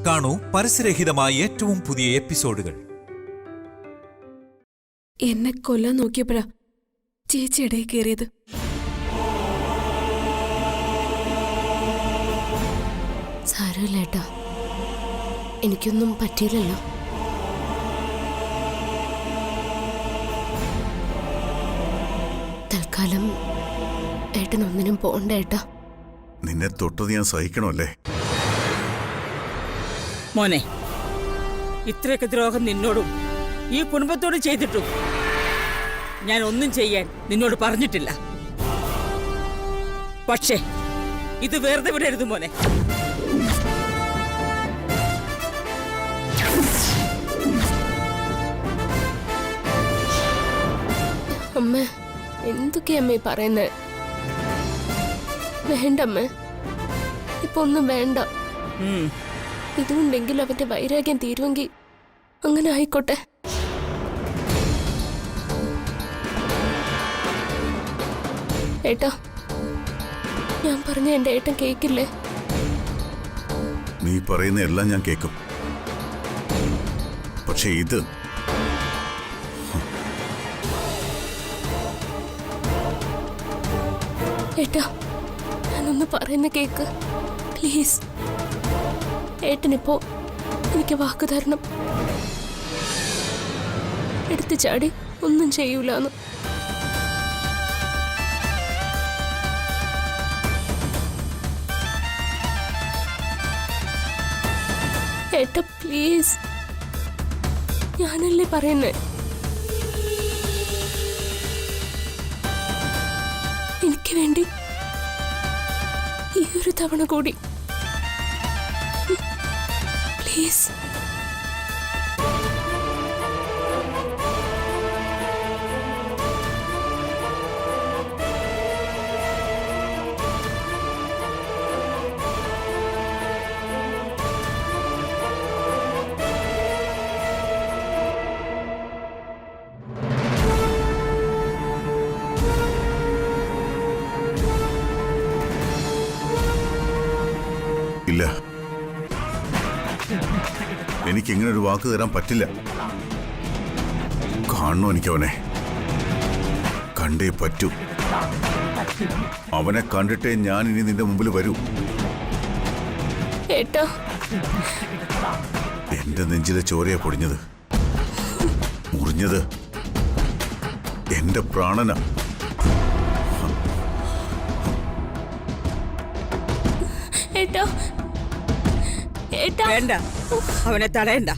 കാണൂ പരസ്യരഹിതമായ ഏറ്റവും പുതിയ എപ്പിസോഡുകൾ. എന്നെ കൊല്ലാൻ നോക്കിയപ്പോഴാ ചേച്ചി ഇടയിൽ കയറിയത്. സാരമില്ലേട്ടാ, എനിക്കൊന്നും പറ്റിയില്ലല്ലോ. തൽക്കാലം ഏട്ടൻ ഒന്നിനും പോണ്ട ഏട്ടാ. നിന്നെ തൊട്ടത് ഞാൻ സഹിക്കണമല്ലേ മോനെ? ഇത്രയൊക്കെ ദ്രോഹം നിന്നോടും ഈ കുടുംബത്തോടും ചെയ്തിട്ടും ഞാൻ ഒന്നും ചെയ്യാൻ നിന്നോട് പറഞ്ഞിട്ടില്ല. പക്ഷേ ഇത് വെറുതെ വിടരുത് മോനെ. അമ്മ, എന്തൊക്കെയാ അമ്മ പറയുന്നത്? വേണ്ടമ്മ, ഇപ്പൊ ഒന്നും വേണ്ട. ഇതുകൊണ്ടെങ്കിലും അവന്റെ വൈരാഗ്യം തീരുമെങ്കിൽ അങ്ങനെ ആയിക്കോട്ടെ. ഏട്ടാ, ഞാൻ പറഞ്ഞ എന്റെ ഏട്ടൻ കേക്കില്ലേ? നീ പറയുന്ന എല്ലാം ഞാൻ കേൾക്കും. പക്ഷെ ഇത് ഏട്ടാ, ഞാനൊന്ന് പറയുന്ന കേക്ക് പ്ലീസ്. ഏട്ടനിപ്പോ എനിക്ക് വാക്ക് തരണം, എടുത്തു ചാടി ഒന്നും ചെയ്യൂലെന്ന്. ഏട്ടാ പ്ലീസ്, ഞാനല്ലേ പറയുന്നേ. എനിക്ക് വേണ്ടി ഈ ഒരു തവണ കൂടി പ്ലീസ്. ഇല്ല, എനിക്കിങ്ങനെ ഒരു വാക്ക് തരാൻ പറ്റില്ല. കാണണോ എനിക്കവനെ? കണ്ടേ പറ്റൂ. അവനെ കണ്ടിട്ടേ ഞാൻ ഇനി നിന്റെ മുമ്പിൽ വരൂ. ഏട്ടാ, എന്റെ നെഞ്ചിലെ ചോരയാ പൊടിഞ്ഞത്, മുറിഞ്ഞത് എന്റെ പ്രാണന. ഏട്ടാ, ഏട്ടാ, വേണ്ട, അവനെ തടയണ്ട.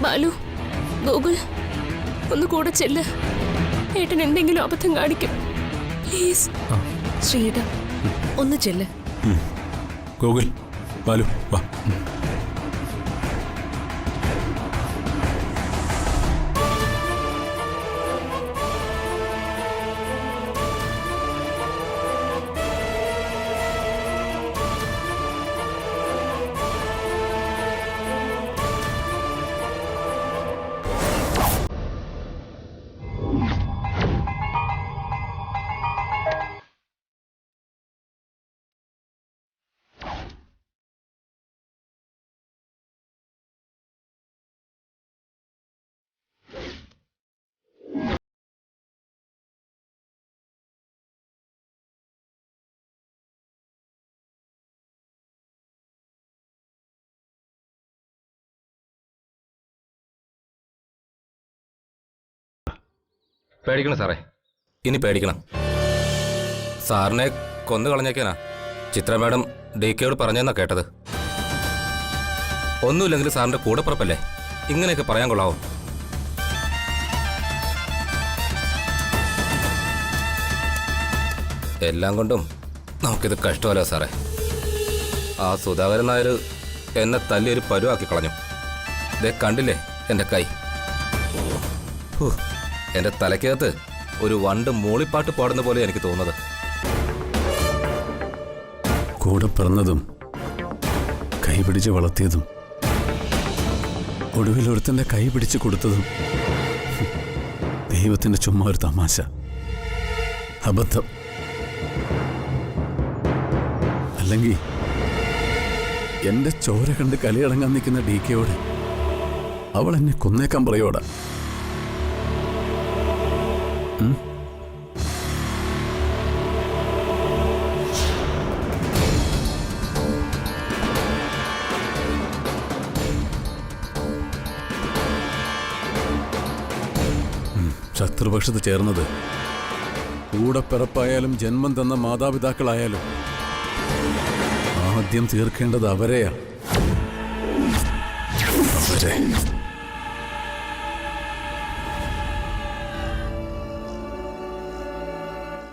ബാലു, ഗോകുൽ, ഒന്ന് കൂടെ ചെല്ല്. ഏട്ടൻ എന്തെങ്കിലും അബദ്ധം കാണിക്കും പ്ലീസ്. ശ്രീയേട്ടാ, ഒന്ന് ചെല്ല്. ഗോകുൽ, ബാലു, വാ. പേടിക്കണം സാറേ, ഇനി പേടിക്കണം. സാറിനെ കൊന്നു കളഞ്ഞേക്കാനാ ചിത്ര മാഡം DKയോട് പറഞ്ഞെന്നാ കേട്ടത്. ഒന്നുമില്ലെങ്കിൽ സാറിന്റെ കൂടെപ്പുറപ്പല്ലേ, ഇങ്ങനെയൊക്കെ പറയാൻ കൊള്ളാവോ? എല്ലാം കൊണ്ടും നമുക്കിത് കഷ്ടമല്ലോ സാറേ. ആ സുധാകരൻ നായർ എന്നെ തല്ലിയൊരു പരുവാക്കി കളഞ്ഞു. ഇതേ കണ്ടില്ലേ എൻ്റെ കൈ? എൻ്റെ തലയ്ക്കകത്ത് ഒരു വണ്ട് മൂളിപ്പാട്ട് പാടുന്ന പോലെ എനിക്ക് തോന്നുന്നത്. കൂടെ പിറന്നതും കൈപിടിച്ച് വളർത്തിയതും ഒടുവിൽ ഒരുത്തൻ്റെ കൈ പിടിച്ച് കൊടുത്തതും ദൈവത്തിൻ്റെ ചുമ്മാ ഒരു തമാശ. അബദ്ധം. അല്ലെങ്കിൽ എന്റെ ചോര കണ്ട് കലിയടങ്ങാൻ നിൽക്കുന്ന ഡി കെയോട് അവൾ എന്നെ കൊന്നേക്കാൻ പറയോടാ. ശത്രുപക്ഷത്ത് ചേർന്നത് കൂടെ പിറപ്പായാലും ജന്മം തന്ന മാതാപിതാക്കളായാലും ആദ്യം തീർക്കേണ്ടത് അവരെയാ. അവരെ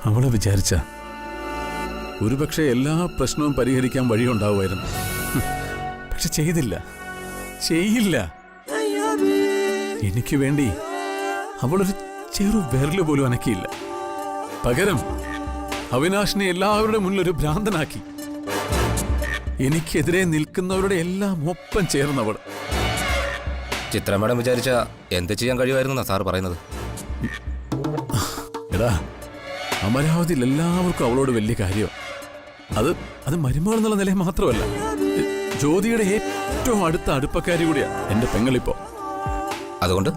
അവളെ വിചാരിച്ച ഒരുപക്ഷെ എല്ലാ പ്രശ്നവും പരിഹരിക്കാൻ വഴിയുണ്ടാവുമായിരുന്നു. പക്ഷെ ചെയ്തില്ല, ചെയ്യില്ല. എനിക്ക് വേണ്ടി അവളൊരു ചെറു വിരല് പോലും അനക്കിയില്ല. പകരം അവിനാശിനെ എല്ലാവരുടെ മുന്നിലൊരു ഭ്രാന്തനാക്കി. എനിക്കെതിരെ നിൽക്കുന്നവരുടെ എല്ലാം ഒപ്പം ചേർന്നവൾ. ചിത്ര മേഡം വിചാരിച്ച എന്ത് ചെയ്യാൻ കഴിയുമായിരുന്നു സാർ പറയുന്നത്? എടാ, അമരാവതിയിൽ എല്ലാവർക്കും അവളോട് വലിയ കാര്യം. അത് മരുമകൾ എന്നുള്ള നിലയിൽ മാത്രമല്ല, ജ്യോതിയുടെ ഏറ്റവും അടുത്ത അടുപ്പക്കാരി കൂടിയാ എന്റെ പെങ്ങളിപ്പോ. അതുകൊണ്ട്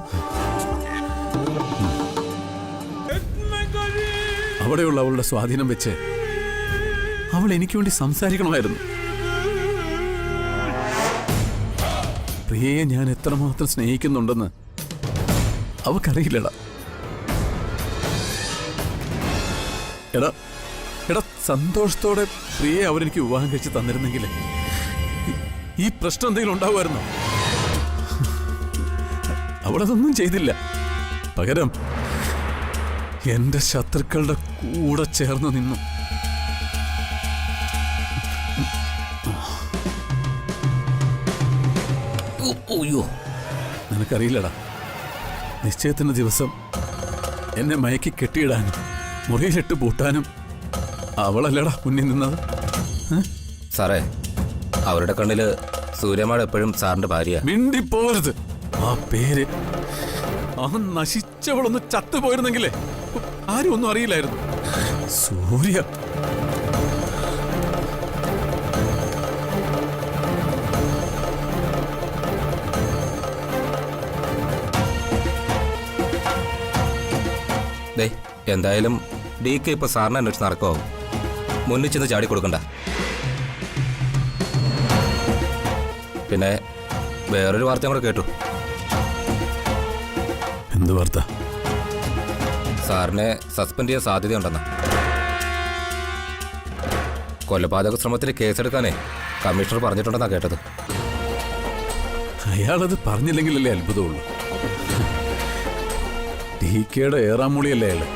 അവിടെയുള്ള അവളുടെ സ്വാധീനം വെച്ച് അവൾ എനിക്ക് വേണ്ടി സംസാരിക്കണമായിരുന്നു. പ്രിയയെ ഞാൻ എത്രമാത്രം സ്നേഹിക്കുന്നുണ്ടെന്ന് അവക്കറിയില്ലടാ. എടാ സന്തോഷത്തോടെ പ്രിയയെ അവരെനിക്ക് വിവാഹം കഴിച്ച് തന്നിരുന്നെങ്കിൽ ഈ പ്രശ്നം എന്തെങ്കിലും ഉണ്ടാവുമായിരുന്നോ? അവളതൊന്നും ചെയ്തില്ല. പകരം എന്റെ ശത്രുക്കളുടെ കൂടെ ചേർന്ന് നിന്നു. നിനക്കറിയില്ലടാ, നിശ്ചയത്തിന്റെ ദിവസം എന്നെ മയക്കി കെട്ടിയിടാനും മുറിയിലിട്ട് പൂട്ടാനും അവളല്ലടാ മുന്നിൽ നിന്നത്. സാറേ, അവരുടെ കണ്ണില് സൂര്യമാട് എപ്പോഴും സാറിന്റെ ഭാര്യ. മിണ്ടിപ്പോരുത്. ആ പേര് ആ നശിച്ചവളൊന്ന് ചത്തുപോയിരുന്നെങ്കിലേ ആരും ഒന്നും അറിയില്ലായിരുന്നു. സൂര്യ എന്തായാലും ഡി കെ ഇപ്പൊ സാറിനെ അന്വേഷിച്ച് നടക്കോ? മുന്നിൽ ചെന്ന് ചാടി കൊടുക്കണ്ട. പിന്നെ വേറൊരു വാർത്ത കൂടെ കേട്ടു. എന്ത് വാർത്ത? സാറിനെ സസ്പെൻഡ് ചെയ്യാൻ സാധ്യതയുണ്ടെന്ന്. കൊലപാതക ശ്രമത്തിൽ കേസെടുക്കാനേ കമ്മീഷണർ പറഞ്ഞിട്ടുണ്ടെന്നാ കേട്ടത്. അയാളത് പറഞ്ഞില്ലെങ്കിലല്ലേ അത്ഭുതമുള്ളൂ. ഡി കെയുടെ ഏറാമൂളിയല്ലേ അയാള്.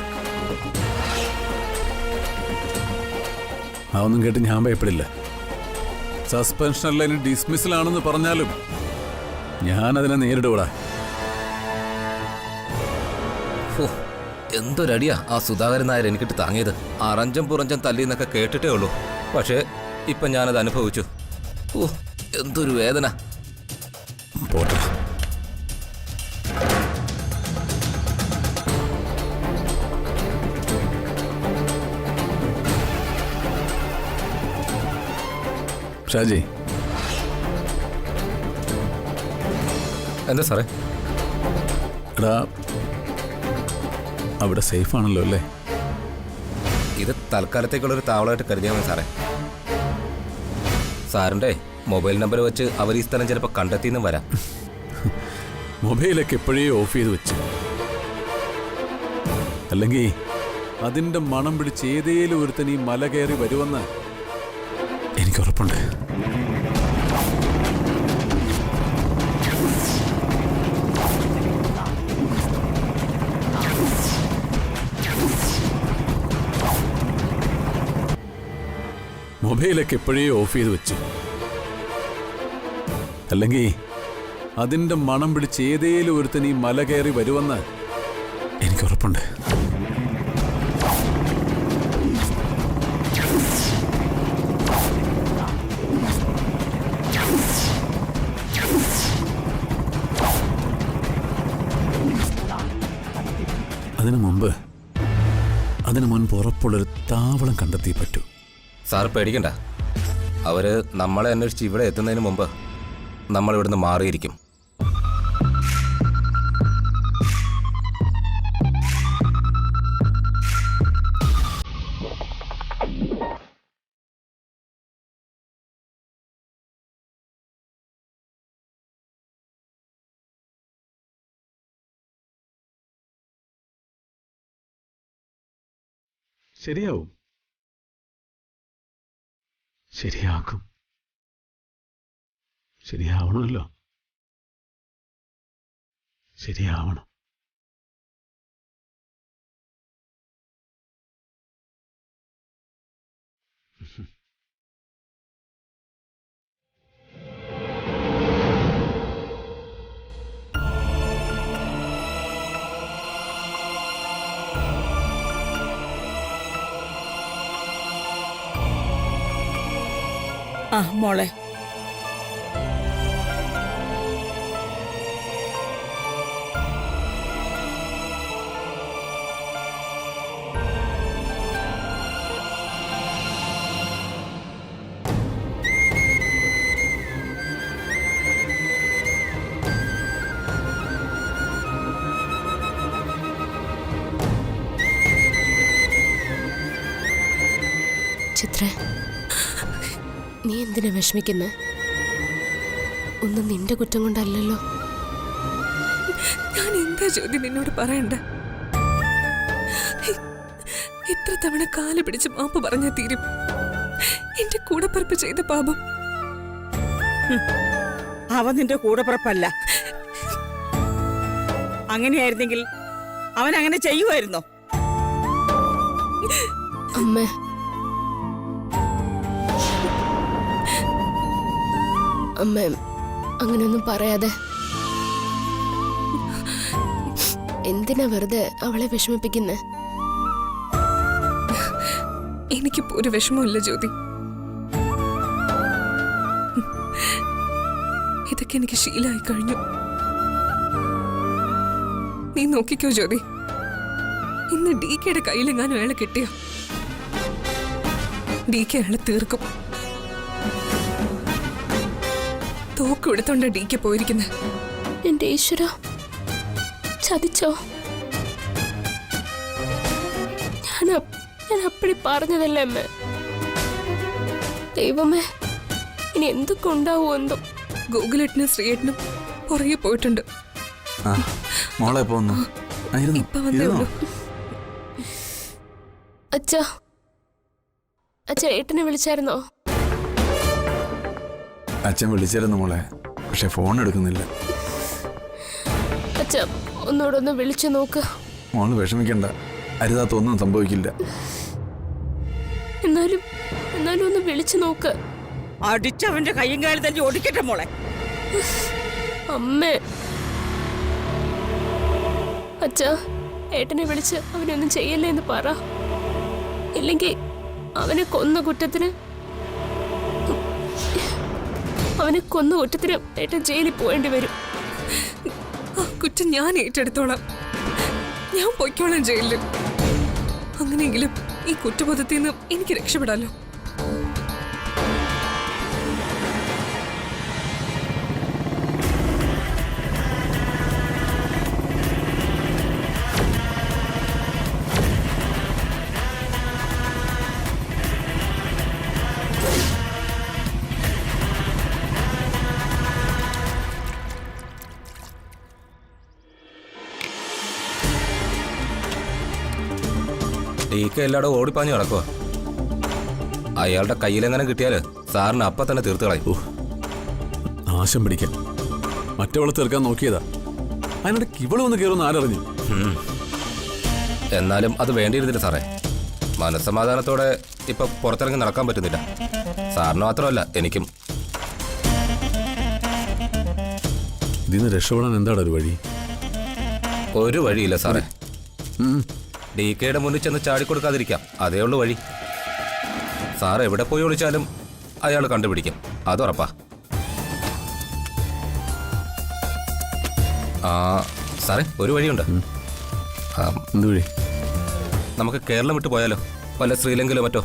അതൊന്നും കേട്ട് ഞാൻ ഭയപ്പെടില്ല. സസ്പെൻഷനല്ല, ഇനി ഡിസ്മിസലാണെന്ന് പറഞ്ഞാലും ഞാനതിനെ നേരിടൂടാ. എന്തൊരടിയാ ആ സുധാകരൻ നായർ എനിക്കിട്ട് താങ്ങിയത്. അറഞ്ചം പുറഞ്ചം തല്ലിന്നൊക്കെ കേട്ടിട്ടേ ഉള്ളൂ. പക്ഷേ ഇപ്പൊ ഞാനത് അനുഭവിച്ചു. എന്തൊരു വേദന. പോട്ടെ. ഷാജി, എന്താ സാറേ? എടാ, അവിടെ സേഫ് ആണല്ലോ അല്ലേ? ഇത് തൽക്കാലത്തേക്കുള്ളൊരു താവളമായിട്ട് കരുതിയാൽ മതി സാറേ. സാറിൻ്റെ മൊബൈൽ നമ്പർ വെച്ച് അവർ ഈ സ്ഥലം ചിലപ്പോൾ കണ്ടെത്തിയെന്നും വരാം. മൊബൈലൊക്കെ എപ്പോഴേ ഓഫ് ചെയ്ത് വെച്ചു. അല്ലെങ്കിൽ അതിൻ്റെ മണം പിടിച്ച് ഏതേലും ഒരുത്തൻ ഈ മല കയറി വരുമെന്ന് എനിക്ക് ഉറപ്പുണ്ട്. മൊബൈലൊക്കെ എപ്പോഴേ ഓഫ് ചെയ്ത് വെച്ചു. അല്ലെങ്കിൽ അതിൻ്റെ മണം പിടിച്ച് ഏതേലും ഒരുത്തൻ ഈ മല കയറി വരുമെന്ന് എനിക്ക് ഉറപ്പുണ്ട്. അതിനു മുമ്പ് അതിനു മുൻപ് ഉറപ്പുള്ളൊരു താവളം കണ്ടെത്തിയേ പറ്റൂ. സാർ പേടിക്കണ്ട. അവര് നമ്മളെ അന്വേഷിച്ച് ഇവിടെ എത്തുന്നതിന് മുമ്പ് നമ്മൾ ഇവിടുന്ന് മാറിയിരിക്കും. ശരിയാവും, ശരിയാക്കും, ശരിയാവണമല്ലോ, ശരിയാവണം. ആ മോളെ, ചിത്ര, നീ എന്തിനാ വിഷമിക്കുന്നേ? ഒന്നും നിന്റെ കുറ്റം കൊണ്ടല്ലല്ലോ. ഞാൻ എന്താ ജ്യോതി നിന്നോട് പറയണ്ട? എത്ര തവണ കാല് പിടിച്ച് മാപ്പ് പറഞ്ഞാ തീരും? എന്റെ കൂടപ്പിറപ്പ് ചെയ്ത പാപം. അവൻ നിന്റെ കൂടപ്പിറപ്പല്ല. അങ്ങനെയായിരുന്നെങ്കിൽ അവൻ അങ്ങനെ ചെയ്യുമായിരുന്നോ? അമ്മേ, അമ്മ അങ്ങനെയൊന്നും പറയാതെ. എന്തിനാ വെറുതെ അവളെ വിഷമിപ്പിക്കുന്നേ? എനിക്കിപ്പോ ഒരു വിഷമമില്ല ജ്യോതി. ഇതൊക്കെ എനിക്ക് ശീലമായി കഴിഞ്ഞു. നീ നോക്കിക്കോ ജ്യോതി, ഇന്ന് DKയുടെ കയ്യിലെങ്ങാനും അയാളെ കിട്ടിയോ, DK അയാളെ തീർക്കും. തോക്ക് എടുത്തോണ്ട DK പോയിരിക്കുന്നെ. എന്റെ ഈശ്വര, ചതിച്ചോ? ഞാൻ അപ്പടി പറഞ്ഞതല്ലേ അമ്മ. ദൈവമേ, ഇനി എന്തൊക്കെ ഉണ്ടാവോ എന്തോ. ഗൂഗിളേട്ടനും ശ്രീയേട്ടനും പുറകെ പോയിട്ടുണ്ട്. മോളെ പോന്നു. ഇപ്പൊ വന്നേ ഉള്ളൂ. അച്ഛാ, ഏട്ടനെ വിളിച്ചായിരുന്നോ? അച്ഛൻ വിളിച്ചിരുന്നു മോളെ, പക്ഷെ ഫോൺ എടുക്കുന്നില്ല. അച്ഛാ, ഒന്നുകൂടെ ഒന്ന് വിളിച്ചു നോക്ക്. മോള് വിഷമിക്കണ്ട, അരുതാത്തൊന്നും സംഭവിക്കില്ല. എന്നാലും ഒന്ന് വിളിച്ചു നോക്ക്. അടിച്ചവന്റെ കയ്യും കാലും തന്നെ ഓടിക്കട്ടെ മോളെ. അമ്മേ, അച്ഛാ, ഏട്ടനെ വിളിച്ച് അവനൊന്നും ചെയ്യല്ലേ എന്ന് പറ. ഇല്ലെങ്കിൽ അവനെ കൊന്ന കുറ്റത്തിന് ഏട്ടൻ ജയിലിൽ പോകേണ്ടി വരും. ആ കുറ്റം ഞാൻ ഏറ്റെടുത്തോളാം. ഞാൻ പൊയ്ക്കോളാം ജയിലിൽ. അങ്ങനെയെങ്കിലും ഈ കുറ്റബോധത്തിൽ നിന്ന് എനിക്ക് രക്ഷപ്പെടാലോ. DK എല്ലായിടും ഓടിപ്പാഞ്ഞു കിടക്കുക. അയാളുടെ കയ്യിലെങ്ങനെ കിട്ടിയാല് സാറിന് അപ്പം തന്നെ തീർത്ത് കളയും. നാശം പിടിക്കാൻ മറ്റവളെ തീർക്കാൻ നോക്കിയതാ. അതിനിടയ്ക്ക് ഇവള് വന്ന് കയറുന്ന ആരറിഞ്ഞു? എന്നാലും അത് വേണ്ടിയിരുന്നില്ല സാറേ. മനസ്സമാധാനത്തോടെ ഇപ്പൊ പുറത്തിറങ്ങി നടക്കാൻ പറ്റുന്നില്ല. സാറിന് മാത്രമല്ല, എനിക്കും. ഇതിന്ന് രക്ഷപ്പെടാൻ എന്താണ് ഒരു വഴി? ഒരു വഴിയില്ല സാറേ. DKയുടെ മുന്നിൽ ചെന്ന് ചാടിക്കൊടുക്കാതിരിക്കാം, അതേ ഉള്ളു വഴി. സാർ എവിടെ പോയി വിളിച്ചാലും അയാൾ കണ്ടുപിടിക്കും, അതുറപ്പാ. സാറേ, ഒരു വഴിയുണ്ട്. എന്ത് വഴി? നമുക്ക് കേരളം വിട്ടു പോയാലോ? വല്ല ശ്രീലങ്കയിലോ മറ്റോ?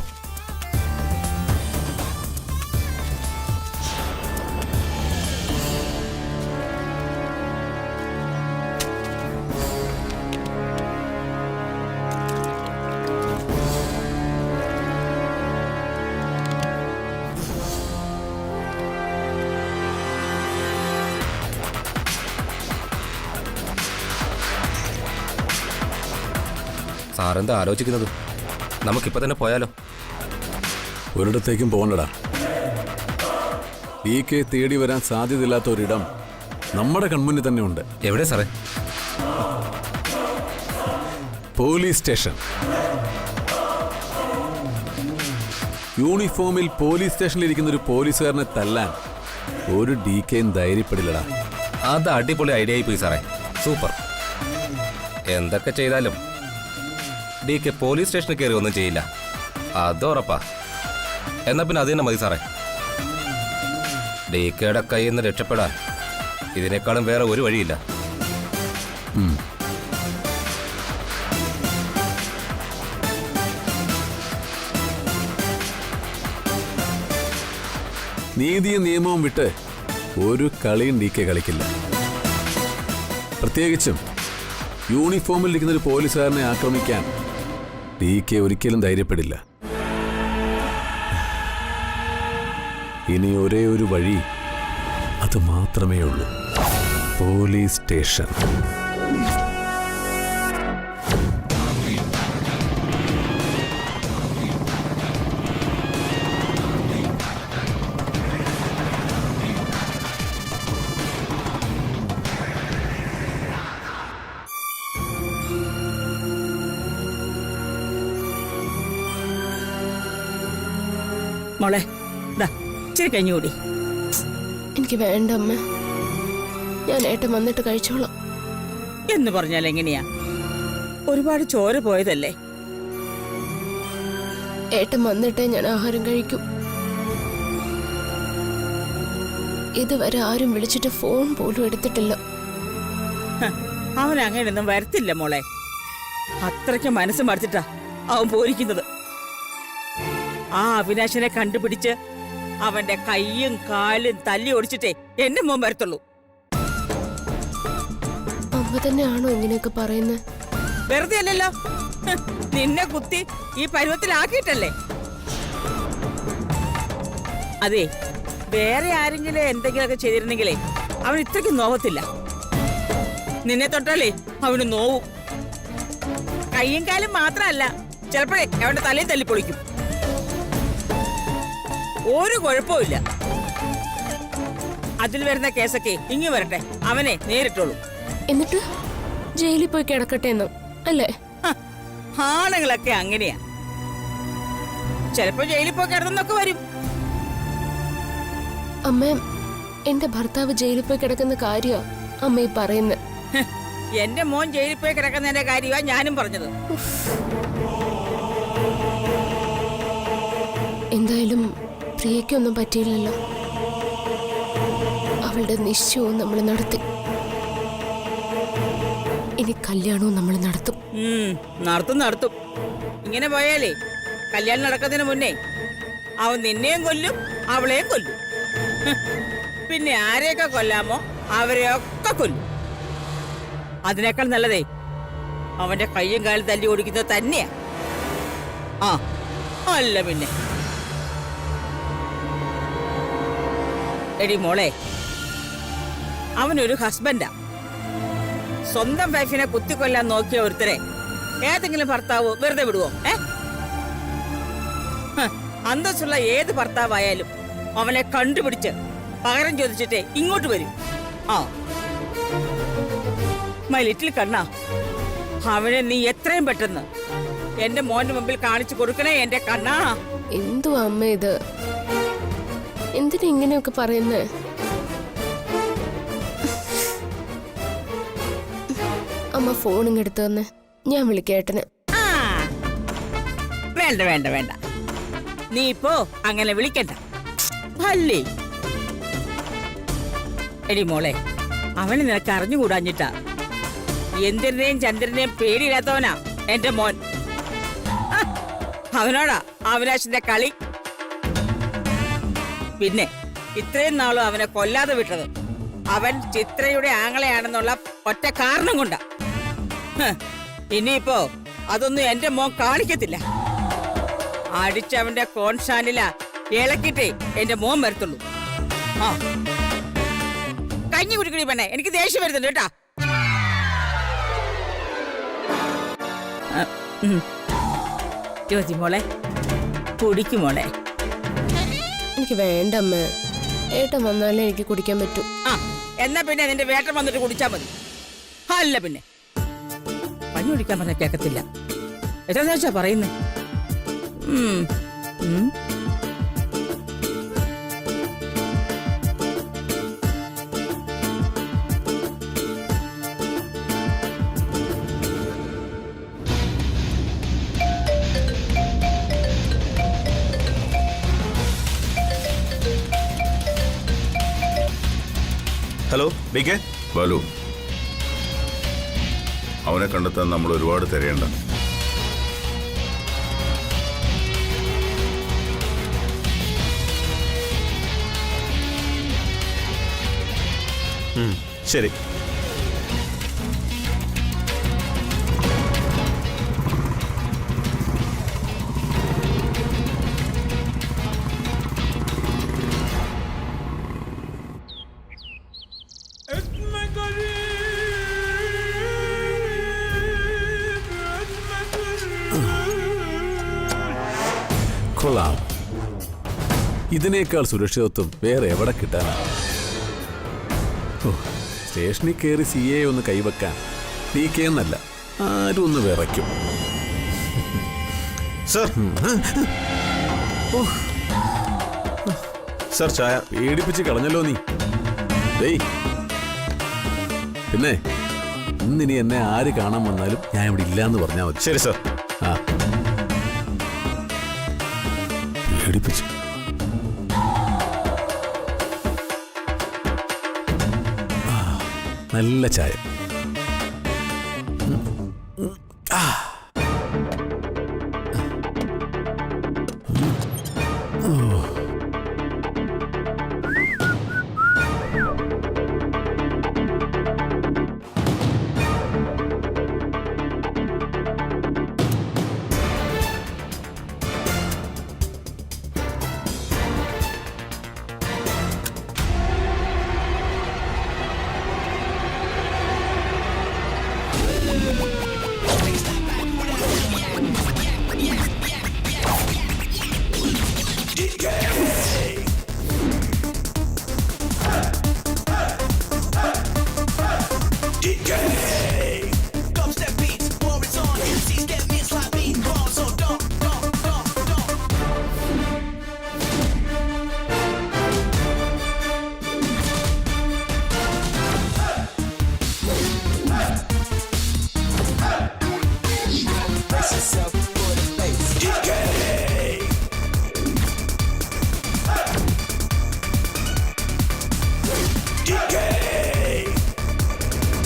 സാറെന്താ ആലോചിക്കുന്നത്? നമുക്കിപ്പോൾ തന്നെ പോയാലോ? ഒരിടത്തേക്കും പോകണ്ടടാ. DK തേടി വരാൻ സാധ്യതയില്ലാത്ത ഒരിടം നമ്മുടെ കൺമുന്നിൽ തന്നെ ഉണ്ട്. എവിടെ സാറേ? Police station. യൂണിഫോമിൽ പോലീസ് സ്റ്റേഷനിലിരിക്കുന്ന ഒരു പോലീസുകാരനെ തല്ലാൻ ഒരു DKയും ധൈര്യപ്പെടില്ലടാ. അത് അടിപൊളി ഐഡിയ ആയി പോയി സാറേ. സൂപ്പർ. എന്തൊക്കെ ചെയ്താലും DK പോലീസ് സ്റ്റേഷനിൽ കയറി ഒന്നും ചെയ്യില്ല, അതുറപ്പാ. എന്നാ പിന്നെ അത് തന്നെ മതി സാറേ. DKയുടെ കയ്യിൽ നിന്ന് രക്ഷപ്പെടാൻ ഇതിനേക്കാളും വേറെ ഒരു വഴിയില്ല. നീതിയും നിയമവും വിട്ട് ഒരു കളിയും DK കളിക്കില്ല. പ്രത്യേകിച്ചും യൂണിഫോമിൽ ഇരിക്കുന്ന ഒരു പോലീസുകാരനെ ആക്രമിക്കാൻ DK ഒരിക്കലും ധൈര്യപ്പെടില്ല. ഇനി ഒരേ ഒരു വഴി, അത് മാത്രമേ ഉള്ളൂ: പോലീസ് സ്റ്റേഷൻ. മോളെ ദാ ഇച്ചിരി കഞ്ഞി കൂടി. എനിക്ക് വേണ്ട അമ്മ, ഞാൻ ഏട്ടൻ വന്നിട്ട് കഴിച്ചോളാം. എന്ന് പറഞ്ഞാൽ എങ്ങനെയാ? ഒരുപാട് ചോര പോയതല്ലേ. ഏട്ടൻ വന്നിട്ടേ ഞാൻ ആഹാരം കഴിക്കും. ഇതുവരെ ആരും വിളിച്ചിട്ട് ഫോൺ പോലും എടുത്തിട്ടില്ല. അവൻ അങ്ങനെയൊന്നും വരത്തില്ല മോളെ. അത്രയ്ക്ക് മനസ്സ് മടുത്തിട്ടാ അവൻ പോയിരിക്കുന്നത്. ആ അവിനാശിനെ കണ്ടുപിടിച്ച് അവന്റെ കൈയും കാലും തല്ലി ഓടിച്ചിട്ടേ എന്റെ മോൻ വരത്തുള്ളൂ. അമ്മ തന്നെയാണോ ഇങ്ങനെയൊക്കെ പറയുന്നത്? വെറുതെ അല്ലല്ലോ, നിന്നെ കുത്തി ഈ പരുവത്തിലാക്കിയിട്ടല്ലേ. അതെ, വേറെ ആരെങ്കിലും എന്തെങ്കിലുമൊക്കെ ചെയ്തിരുന്നെങ്കിലേ അവൻ ഇത്രയ്ക്ക് നോവത്തില്ല. നിന്നെ തൊട്ടാലേ അവന് നോവും. കയ്യും കാലും മാത്രമല്ല, ചിലപ്പോഴേ അവന്റെ തലയിൽ തല്ലിപ്പൊളിക്കും. ഒരു കുഴപ്പമില്ല. അതിൽ വരുന്ന കേസൊക്കെ ഇങ്ങ് വരട്ടെ, അവനെ നേരിട്ടോളൂ. എന്നിട്ട് ജയിലിൽ പോയി കിടക്കട്ടെ എന്ന് അല്ലേ? ആണുങ്ങളൊക്കെ അങ്ങനെയാ. ചിലപ്പോ ജയിലിൽ പോയി കിടന്നൊക്കെ വരും. അമ്മ, എന്റെ ഭർത്താവ് ജയിലിൽ പോയി കിടക്കുന്ന കാര്യമാ അമ്മ ഈ പറയുന്നത്. എന്റെ മോൻ ജയിലിൽ പോയി കിടക്കുന്നതിന്റെ കാര്യമാ ഞാനും പറഞ്ഞത്. എന്തായാലും പ്രിയയ്ക്കൊന്നും പറ്റിയില്ലല്ലോ. അവളുടെ നിശ്ചയവും നമ്മൾ നടത്തി. ഇനി കല്യാണവും നമ്മൾ നടത്തും. നടത്തും. ഇങ്ങനെ പോയാലേ കല്യാണം നടക്കുന്നതിന് മുന്നേ അവൻ നിന്നെയും കൊല്ലും, അവളെയും കൊല്ലും. പിന്നെ ആരെയൊക്കെ കൊല്ലാമോ അവരെയൊക്കെ കൊല്ലും. അതിനേക്കാൾ നല്ലതേ അവന്റെ കയ്യും കാലും തല്ലി ഓടിക്കുന്നത് തന്നെയാ. അല്ല പിന്നെ. എടി മോളെ, അവനൊരു ഹസ്ബൻഡാ. സ്വന്തം വൈഫിനെ കുത്തിക്കൊല്ലാൻ നോക്കിയ ഒരുത്തരെ ഏതെങ്കിലും ഭർത്താവ് വെറുതെ വിടുവോ? അന്തസ്സുള്ള ഏത് ഭർത്താവായാലും അവനെ കണ്ടുപിടിച്ച് പകരം ചോദിച്ചിട്ടേ ഇങ്ങോട്ട് വരും. മൈ ലിറ്റിൽ കണ്ണാ, അവനെ നീ എത്രയും പെട്ടെന്ന് എന്റെ മോന്റെ മുമ്പിൽ കാണിച്ചു കൊടുക്കണേ എന്റെ കണ്ണാ. എന്തുവാ അമ്മ ഇത്? എന്തിനാ ഇങ്ങനെയൊക്കെ പറയുന്നേ? അമ്മ ഫോണിങ് എടുത്തു തന്നെ, ഞാൻ വിളിക്കേട്ടന്. വേണ്ട വേണ്ട വേണ്ട, നീ ഇപ്പോ അങ്ങനെ വിളിക്കണ്ട. അല്ലേ എടി മോളെ, അവനെ നിനക്ക് അറിഞ്ഞുകൂടാഞ്ഞിട്ടാ. എന്തിനെയും ചന്ദ്രനെയും പേടിയില്ലാത്തവനാ എന്റെ മോൻ. അവനോടാ അവിനാശിന്റെ കളി. പിന്നെ ഇത്രയും നാളും അവനെ കൊല്ലാതെ വിട്ടത് അവൻ ചിത്രയുടെ ആങ്ങളെയാണെന്നുള്ള ഒറ്റ കാരണം കൊണ്ടാ. ഇനിയിപ്പോ അതൊന്നും എന്റെ മോൻ കാണിക്കത്തില്ല. അടിച്ചവന്റെ കോൺഷാനില ഇളക്കിട്ടേ എന്റെ മോൻ വരത്തുള്ളൂ. ആ കഞ്ഞി കുടിക്കണി പെണ്ണെ, എനിക്ക് ദേഷ്യം വരുന്നുണ്ട് കേട്ടാ. ജ്യോതി മോളെ കുടിക്കും മോളെ. എനിക്ക് വേണ്ട അമ്മ, ഏട്ടൻ വന്നാലേ എനിക്ക് കുടിക്കാൻ പറ്റൂ. ആ എന്നാ പിന്നെ നിന്റെ വേട്ടം വന്നിട്ട് കുടിച്ചാ മതി. അല്ല പിന്നെ പഞ്ഞി കുടിക്കാൻ പറഞ്ഞ കേക്കത്തില്ല. എത്ര വെച്ചാ പറയുന്നേ? Hello B K. ബാലു, അവനെ കണ്ടെത്താൻ നമ്മൾ ഒരുപാട് തിരയണ്ട. ശരി. കൊള്ളാം. ഇതിനേക്കാൾ സുരക്ഷിതത്വം വേറെ എവിടെ കിട്ടാനാ? സ്റ്റേഷനിൽ കയറി CA ഒന്ന് കൈവെക്കാൻ DK എന്നല്ല ആരും ഒന്ന് വിറയ്ക്കും. സർ, സർ ചായ. പേടിപ്പിച്ച് കളഞ്ഞല്ലോ നീ. ഡേയ്, പിന്നെ ഇന്നിനി എന്നെ ആര് കാണാൻ വന്നാലും ഞാൻ ഇവിടെ ഇല്ലാന്ന് പറഞ്ഞാൽ മതി. ശരി സർ. ആ പേടിപ്പിച്ചു. നല്ല ചായ. DK.